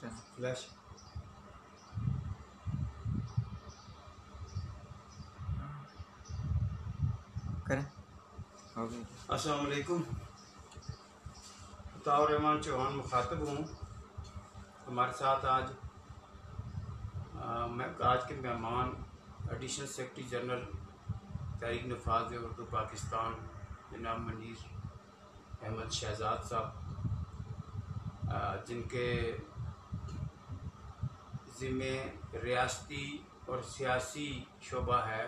Flash کریں ہو گئی. السلام علیکم. عطاء الرحمان چوہان مخاطب ہوں. ہمارے ساتھ آج کے مہمان ایڈیشنل سیکرٹری جنرل تحریک نفاذ اردو پاکستان جناب منیر احمد شہزاد صاحب، جن کے ذمے ریاستی اور سیاسی شعبہ ہے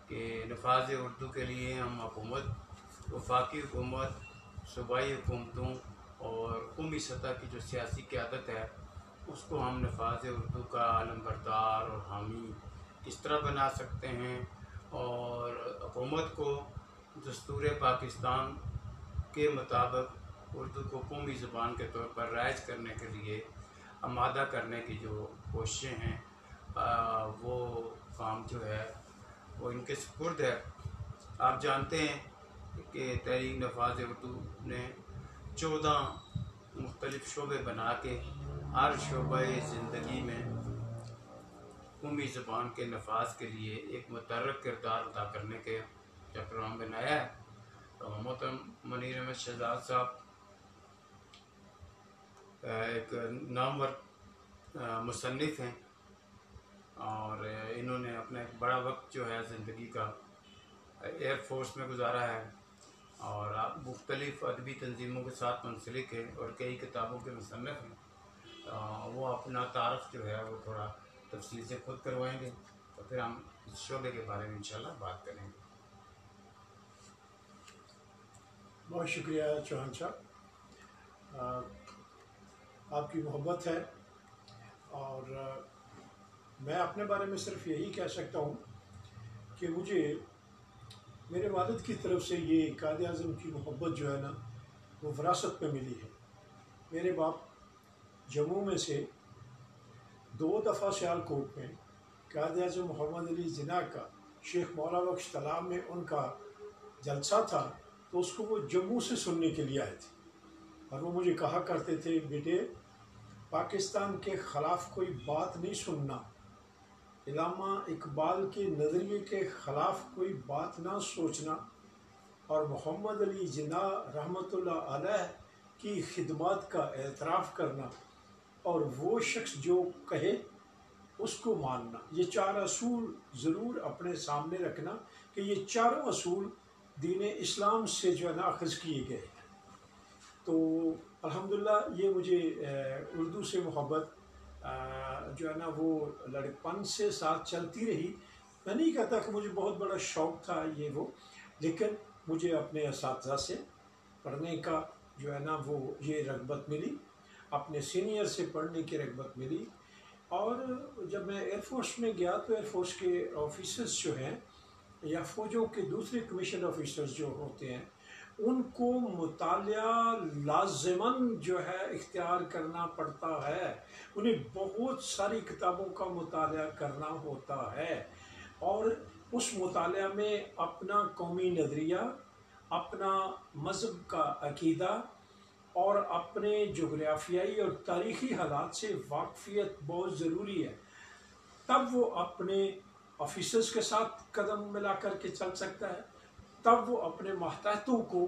کہ نفاذ اردو کے لیے ہم حکومت، وفاقی حکومت، صوبائی حکومتوں اور قومی سطح کی جو سیاسی قیادت ہے اس کو ہم نفاذ اردو کا علمبردار اور حامی کس طرح بنا سکتے ہیں، اور حکومت کو دستور پاکستان کے مطابق اردو کو قومی زبان کے طور پر رائج کرنے کے لیے آمادہ کرنے کی جو کوششیں ہیں وہ کام جو ہے وہ ان کے سپرد ہے. آپ جانتے ہیں کہ تحریک نفاذ اردو نے 14 مختلف شعبے بنا کے ہر شعبہ زندگی میں قومی زبان کے نفاذ کے لیے ایک متحرک کردار ادا کرنے کے پروگرام بنایا ہے. تو محترم منیر احمد شہزاد صاحب ایک نامور مصنف ہیں اور انہوں نے اپنا ایک بڑا وقت جو ہے زندگی کا ایئر فورس میں گزارا ہے اور مختلف ادبی تنظیموں کے ساتھ منسلک ہیں اور کئی کتابوں کے مصنف ہیں. وہ اپنا تعارف جو ہے وہ تھوڑا تفصیل سے خود کروائیں گے تو پھر ہم اس شعبے کے بارے میں انشاءاللہ بات کریں گے. بہت شکریہ چوہان صاحب، آپ کی محبت ہے اور میں اپنے بارے میں صرف یہی کہہ سکتا ہوں کہ مجھے میرے والد کی طرف سے یہ قائد اعظم کی محبت جو ہے نا وہ وراثت میں ملی ہے. میرے باپ جموں میں سے 2 دفعہ سیالکوٹ میں قائد اعظم محمد علی جناح کا شیخ مولا بخش تالاب میں ان کا جلسہ تھا تو اس کو وہ جموں سے سننے کے لیے آئے تھے اور وہ مجھے کہا کرتے تھے بیٹے پاکستان کے خلاف کوئی بات نہیں سننا، علامہ اقبال کے نظریے کے خلاف کوئی بات نہ سوچنا، اور محمد علی جناح رحمۃ اللہ علیہ کی خدمات کا اعتراف کرنا اور وہ شخص جو کہے اس کو ماننا. یہ 4 اصول ضرور اپنے سامنے رکھنا کہ یہ 4 اصول دین اسلام سے جو ہے نا اخذ کیے گئے ہیں. تو الحمدللہ یہ مجھے اردو سے محبت جو ہے نا وہ لڑکپن سے ساتھ چلتی رہی. میں نہیں کہتا کہ مجھے بہت بڑا شوق تھا یہ وہ، لیکن مجھے اپنے اساتذہ سے پڑھنے کا جو ہے نا وہ یہ رغبت ملی، اپنے سینئر سے پڑھنے کی رغبت ملی. اور جب میں ایئر فورس میں گیا تو ایئر فورس کے آفیسرز جو ہیں یا فوجوں کے دوسرے کمیشن آفیسرز جو ہوتے ہیں ان کو مطالعہ لازماً جو ہے اختیار کرنا پڑتا ہے. انہیں بہت ساری کتابوں کا مطالعہ کرنا ہوتا ہے اور اس مطالعہ میں اپنا قومی نظریہ، اپنا مذہب کا عقیدہ اور اپنے جغرافیائی اور تاریخی حالات سے واقفیت بہت ضروری ہے. تب وہ اپنے آفیسرز کے ساتھ قدم ملا کر کے چل سکتا ہے، تب وہ اپنے ماتحتوں کو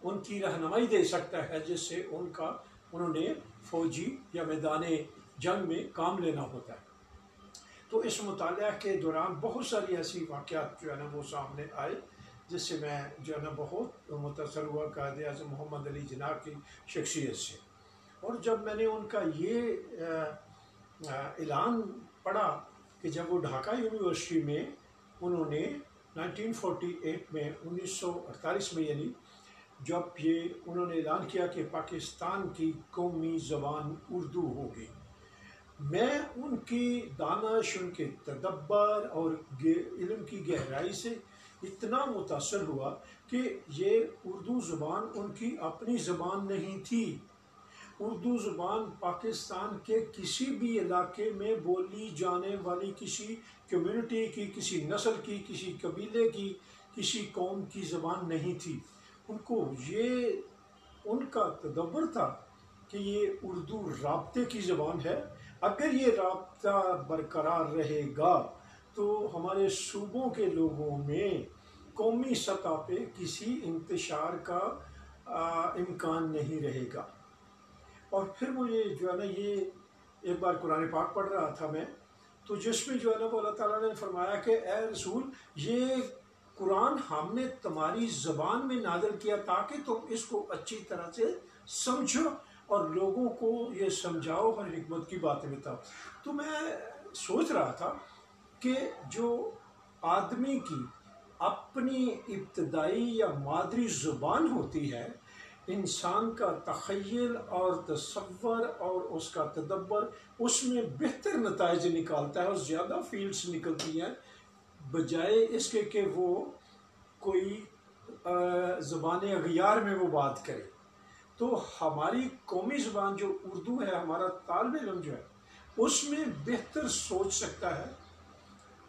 ان کی رہنمائی دے سکتا ہے جس سے انہوں نے فوجی یا میدان جنگ میں کام لینا ہوتا ہے. تو اس مطالعہ کے دوران بہت ساری ایسی واقعات جو ہے نا وہ سامنے آئے جس سے میں جو ہے نا بہت متاثر ہوا قائد اعظم محمد علی جناح کی شخصیت سے. اور جب میں نے ان کا یہ اعلان پڑھا کہ جب وہ ڈھاکہ یونیورسٹی میں انہوں نے 1948 میں 1948 میں یعنی جب یہ انہوں نے اعلان کیا کہ پاکستان کی قومی زبان اردو ہوگی، میں ان کی دانش، ان کے تدبر اور علم کی گہرائی سے اتنا متاثر ہوا کہ یہ اردو زبان ان کی اپنی زبان نہیں تھی. اردو زبان پاکستان کے کسی بھی علاقے میں بولی جانے والی کسی کمیونٹی کی، کسی نسل کی، کسی قبیلے کی، کسی قوم کی زبان نہیں تھی. ان کو یہ ان کا تدبر تھا کہ یہ اردو رابطے کی زبان ہے. اگر یہ رابطہ برقرار رہے گا تو ہمارے صوبوں کے لوگوں میں قومی سطح پہ کسی انتشار کا امکان نہیں رہے گا. اور پھر مجھے جو ہے نا یہ ایک بار قرآن پاک پڑھ رہا تھا میں، تو جس میں جو ہے نا وہ اللہ تعالیٰ نے فرمایا کہ اے رسول یہ قرآن ہم نے تمہاری زبان میں نازل کیا تاکہ تم اس کو اچھی طرح سے سمجھو اور لوگوں کو یہ سمجھاؤ اور حکمت کی باتیں بتاؤ. تو میں سوچ رہا تھا کہ جو آدمی کی اپنی ابتدائی یا مادری زبان ہوتی ہے، انسان کا تخیل اور تصور اور اس کا تدبر اس میں بہتر نتائج نکالتا ہے اور زیادہ فیلڈز نکلتی ہیں بجائے اس کے کہ وہ کوئی زبان اغیار میں وہ بات کرے. تو ہماری قومی زبان جو اردو ہے، ہمارا طالب علم جو ہے اس میں بہتر سوچ سکتا ہے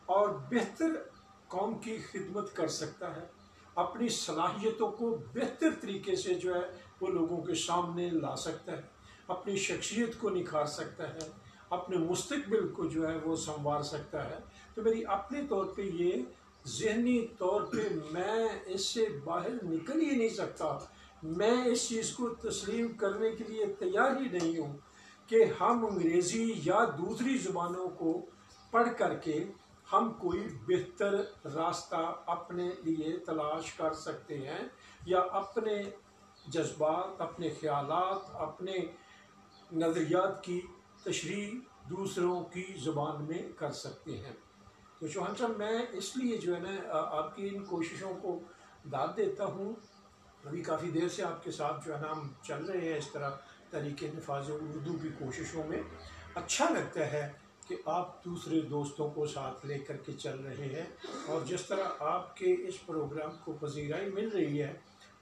اور بہتر قوم کی خدمت کر سکتا ہے، اپنی صلاحیتوں کو بہتر طریقے سے جو ہے وہ لوگوں کے سامنے لا سکتا ہے، اپنی شخصیت کو نکھار سکتا ہے، اپنے مستقبل کو جو ہے وہ سنوار سکتا ہے. تو میری اپنے طور پہ یہ ذہنی طور پہ میں اس سے باہر نکل ہی نہیں سکتا. میں اس چیز کو تسلیم کرنے کے لیے تیار ہی نہیں ہوں کہ ہم انگریزی یا دوسری زبانوں کو پڑھ کر کے ہم کوئی بہتر راستہ اپنے لیے تلاش کر سکتے ہیں یا اپنے جذبات، اپنے خیالات، اپنے نظریات کی تشریح دوسروں کی زبان میں کر سکتے ہیں. تو چوہان صاحب میں اس لیے جو ہے نا آپ کی ان کوششوں کو داد دیتا ہوں. ابھی کافی دیر سے آپ کے ساتھ جو ہے نا ہم چل رہے ہیں اس طرح تحریک نفاذ اردو کی کوششوں میں. اچھا لگتا ہے کہ آپ دوسرے دوستوں کو ساتھ لے کر کے چل رہے ہیں اور جس طرح آپ کے اس پروگرام کو پذیرائی مل رہی ہے،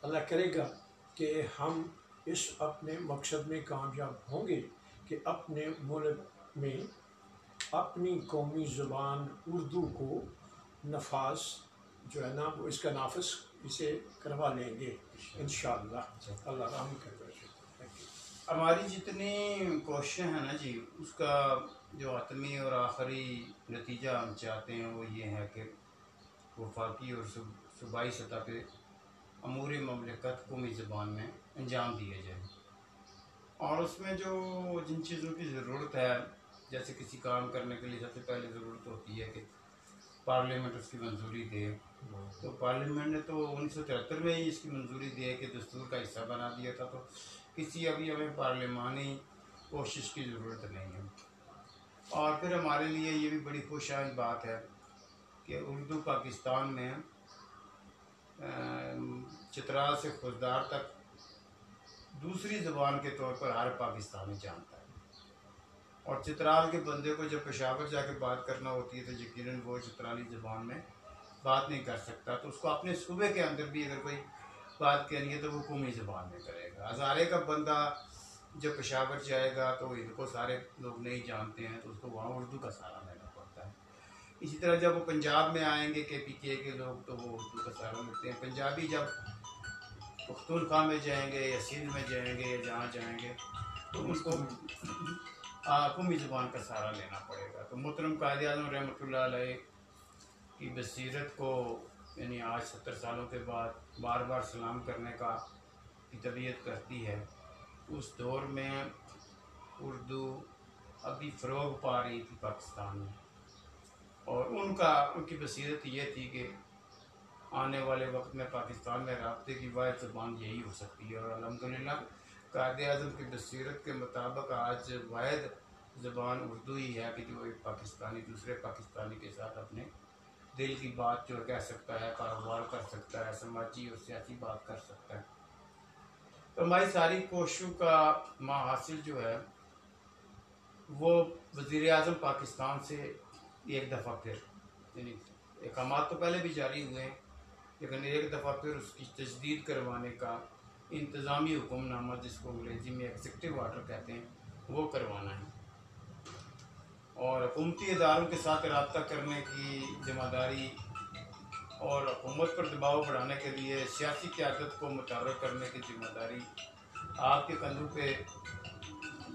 اللہ کرے گا کہ ہم اس اپنے مقصد میں کامیاب ہوں گے کہ اپنے ملک میں اپنی قومی زبان اردو کو نفاذ جو ہے نا وہ اس کا نافذ اسے کروا لیں گے انشاءاللہ. اللہ رحم کرے. ہماری جتنی کوششیں ہیں نا جی، اس کا جو حتمی اور آخری نتیجہ ہم چاہتے ہیں وہ یہ ہے کہ وفاقی اور صوبائی سطح پہ امور مملکت قومی زبان میں انجام دیا جائے. اور اس میں جو جن چیزوں کی ضرورت ہے، جیسے کسی کام کرنے کے لیے سب سے پہلے ضرورت ہوتی ہے کہ پارلیمنٹ اس کی منظوری دے. تو پارلیمنٹ نے تو 1973 میں ہی اس کی منظوری دے کہ دستور کا حصہ بنا دیا تھا. تو کسی ابھی ہمیں پارلیمانی کوشش کی ضرورت نہیں ہے. اور پھر ہمارے لیے یہ بھی بڑی خوشحال بات ہے کہ اردو پاکستان میں چترال سے خوزدار تک دوسری زبان کے طور پر ہر پاکستانی جانتا ہے. اور چترال کے بندے کو جب پشاور جا کے بات کرنا ہوتی ہے تو یقیناً وہ چترالی زبان میں بات نہیں کر سکتا. تو اس کو اپنے صوبے کے اندر بھی اگر کوئی بات کرنی ہے تو وہ قومی زبان میں کرے گا. ہزارے کا بندہ جب پشاور جائے گا تو ان کو سارے لوگ نہیں جانتے ہیں تو اس کو وہاں اردو کا سہارا لینا پڑتا ہے. اسی طرح جب وہ پنجاب میں آئیں گے KPK کے لوگ تو وہ اردو کا سہارا لیتے ہیں. پنجابی جب پختونخوا میں جائیں گے یا سندھ میں جائیں گے یا جہاں جائیں گے تو ان کو قومی زبان کا سہارا لینا پڑے گا. تو محترم قائد اعظم رحمۃ اللہ علیہ کی بصیرت کو یعنی آج 70 سالوں کے بعد بار بار سلام کرنے کا کی طبیعت کرتی ہے. اس دور میں اردو ابھی فروغ پا رہی تھی پاکستان میں اور ان کی بصیرت یہ تھی کہ آنے والے وقت میں پاکستان میں رابطے کی واحد زبان یہی ہو سکتی ہے. اور الحمدللہ قائد اعظم کی بصیرت کے مطابق آج واحد زبان اردو ہی ہے کہ جو ایک پاکستانی دوسرے پاکستانی کے ساتھ اپنے دل کی بات جو کہہ سکتا ہے، کاروبار کر سکتا ہے، سماجی اور سیاسی بات کر سکتا ہے. تو ہماری ساری کوششوں کا ماحصل جو ہے وہ وزیر اعظم پاکستان سے ایک دفعہ پھر یعنی احکامات تو پہلے بھی جاری ہوئے ہیں لیکن ایک دفعہ پھر اس کی تجدید کروانے کا انتظامی حکم نامہ جس کو انگریزی میں ایگزیکٹو آرڈر کہتے ہیں وہ کروانا ہے. اور حکومتی اداروں کے ساتھ رابطہ کرنے کی ذمہ داری اور حکومت پر دباؤ بڑھانے کے لیے سیاسی قیادت کو متحرک کرنے کی ذمہ داری آپ کے کندھوں پہ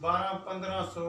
1200-1500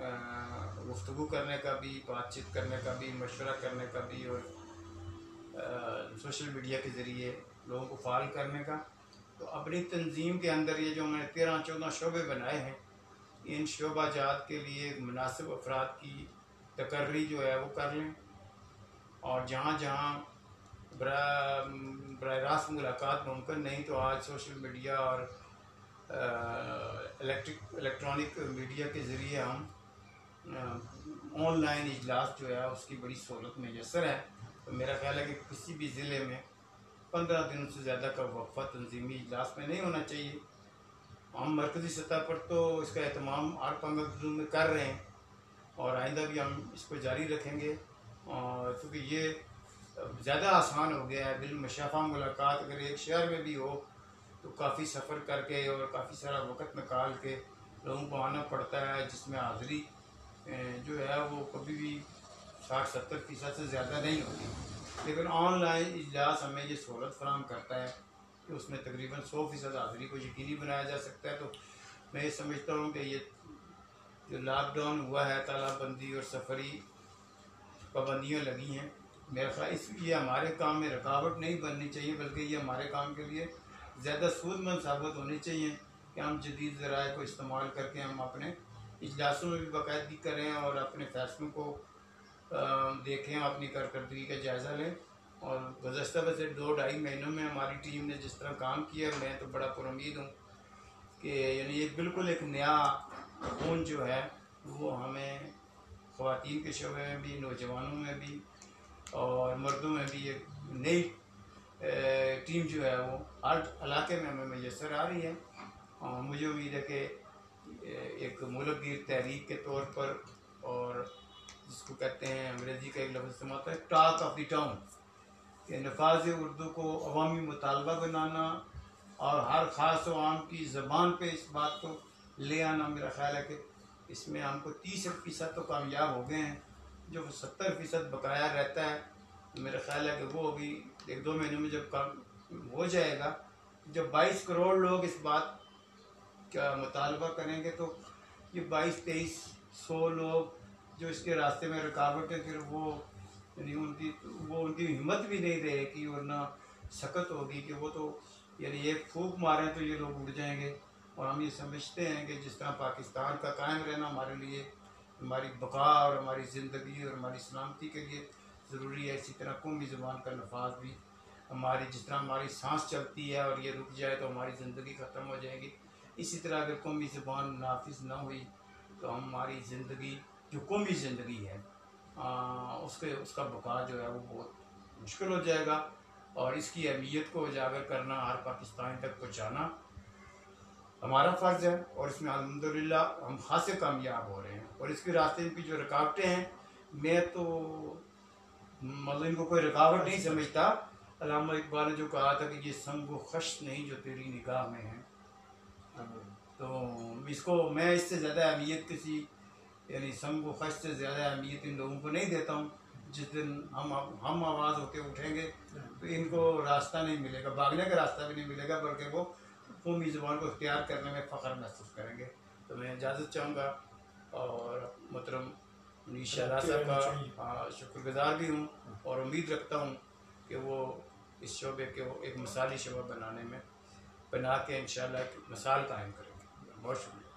گفتگو کرنے کا بھی، بات چیت کرنے کا بھی، مشورہ کرنے کا بھی، اور سوشل میڈیا کے ذریعے لوگوں کو فعال کرنے کا. تو اپنی تنظیم کے اندر یہ جو میں نے 13-14 شعبے بنائے ہیں، ان شعبہ جات کے لیے مناسب افراد کی تقرری جو ہے وہ کر لیں، اور جہاں جہاں براہ راست ملاقات ممکن نہیں تو آج سوشل میڈیا اور الیکٹرانک میڈیا کے ذریعے ہم آن لائن اجلاس جو ہے اس کی بڑی سہولت میسر ہے. تو میرا خیال ہے کہ کسی بھی ضلع میں 15 دنوں سے زیادہ کا وقفہ تنظیمی اجلاس میں نہیں ہونا چاہیے. ہم مرکزی سطح پر تو اس کا اہتمام ہر 15 دنوں میں کر رہے ہیں، اور آئندہ بھی ہم اس کو جاری رکھیں گے. اور کیونکہ یہ زیادہ آسان ہو گیا ہے، بالمشافہ ملاقات اگر ایک شہر میں بھی ہو تو کافی سفر کر کے اور کافی سارا وقت نکال کے لوگوں کو آنا پڑتا ہے، جس میں حاضری جو ہے وہ کبھی بھی 60-70% سے زیادہ نہیں ہوتی. لیکن آن لائن اجلاس ہمیں یہ سہولت فراہم کرتا ہے کہ اس میں تقریباً 100% حاضری کو یقینی بنایا جا سکتا ہے. تو میں یہ سمجھتا ہوں کہ یہ جو لاک ڈاؤن ہوا ہے، تالہ بندی اور سفری پابندیاں لگی ہیں، میرا خیال اس لیے ہمارے کام میں رکاوٹ نہیں بننی چاہیے، بلکہ یہ ہمارے کام کے لیے زیادہ سود مند ثابت ہونی چاہیے کہ ہم جدید ذرائع کو استعمال کر کے ہم اپنے اجلاسوں میں بھی باقاعدگی کریں اور اپنے فیصلوں کو دیکھیں، اپنی کارکردگی کا جائزہ لیں. اور گزشتہ ویسے 2-2.5 مہینوں میں ہماری ٹیم نے جس طرح کام کیا، میں تو بڑا پر امید ہوں کہ یعنی یہ بالکل ایک نیا خون جو ہے وہ ہمیں خواتین کے شعبے میں بھی، نوجوانوں میں بھی اور مردوں میں بھی ایک نئی ٹیم جو ہے وہ ہر علاقے میں ہمیں میسر آ رہی ہے. اور مجھے امید ہے کہ ایک ملک گیر تحریک کے طور پر، اور جس کو کہتے ہیں انگریزی کا ایک لفظ استعمال ہوتا ہے ٹاک آف دی ٹاؤن، کہ نفاذ اردو کو عوامی مطالبہ بنانا اور ہر خاص و عام کی زبان پہ اس بات کو لے آنا. میرا خیال ہے کہ اس میں ہم کو 30% تو کامیاب ہو گئے ہیں، جو 70% بقایا رہتا ہے. میرا خیال ہے کہ وہ ابھی 1-2 مہینوں میں جب کام ہو جائے گا، جب 22 کروڑ لوگ اس بات کا مطالبہ کریں گے تو یہ 2200-2300 لوگ جو اس کے راستے میں رکاوٹ ہے، پھر وہ یعنی ان کی ہمت بھی نہیں رہے گی، ورنہ سخت ہوگی کہ وہ تو یعنی ایک پھونک ماریں تو یہ لوگ اڑ جائیں گے. اور ہم یہ سمجھتے ہیں کہ جس طرح پاکستان کا قائم رہنا ہمارے لیے ہماری بقا اور ہماری زندگی اور ہماری سلامتی کے لیے ضروری ہے، اسی طرح قومی زبان کا نفاذ بھی ہماری، جس طرح ہماری سانس چلتی ہے اور یہ رک جائے تو ہماری زندگی ختم ہو جائے گی، اسی طرح اگر قومی زبان نافذ نہ ہوئی تو ہماری زندگی جو قومی زندگی ہے اس کا بقا جو ہے وہ بہت مشکل ہو جائے گا. اور اس کی اہمیت کو اجاگر کرنا، ہر پاکستانی تک پہنچانا ہمارا فرض ہے، اور اس میں الحمدللہ ہم خاصے کامیاب ہو رہے ہیں. اور اس کے راستے کی جو رکاوٹیں ہیں، میں تو مطلب ان کو کوئی رکاوٹ نہیں سمجھتا. علامہ اقبال نے جو کہا تھا کہ یہ سنگ و خشت نہیں جو تیری نگاہ میں ہے، تو اس کو میں اس سے زیادہ اہمیت کسی یعنی سنگ و خشت سے زیادہ اہمیت ان لوگوں کو نہیں دیتا ہوں. جس دن ہم آواز ہو کے اٹھیں گے تو ان کو راستہ نہیں ملے گا، بھاگنے کا راستہ بھی نہیں ملے گا، بلکہ وہ قومی زبان کو اختیار کرنے میں فخر محسوس کریں گے. تو میں اجازت چاہوں گا، اور محترم منیش شاہراہ صاحب کا شکر گزار بھی ہوں، اور امید رکھتا ہوں کہ وہ اس شعبے کو ایک مثالی شعبہ بنا کے انشاءاللہ ایک مثال قائم کریں گے. بہت شکریہ.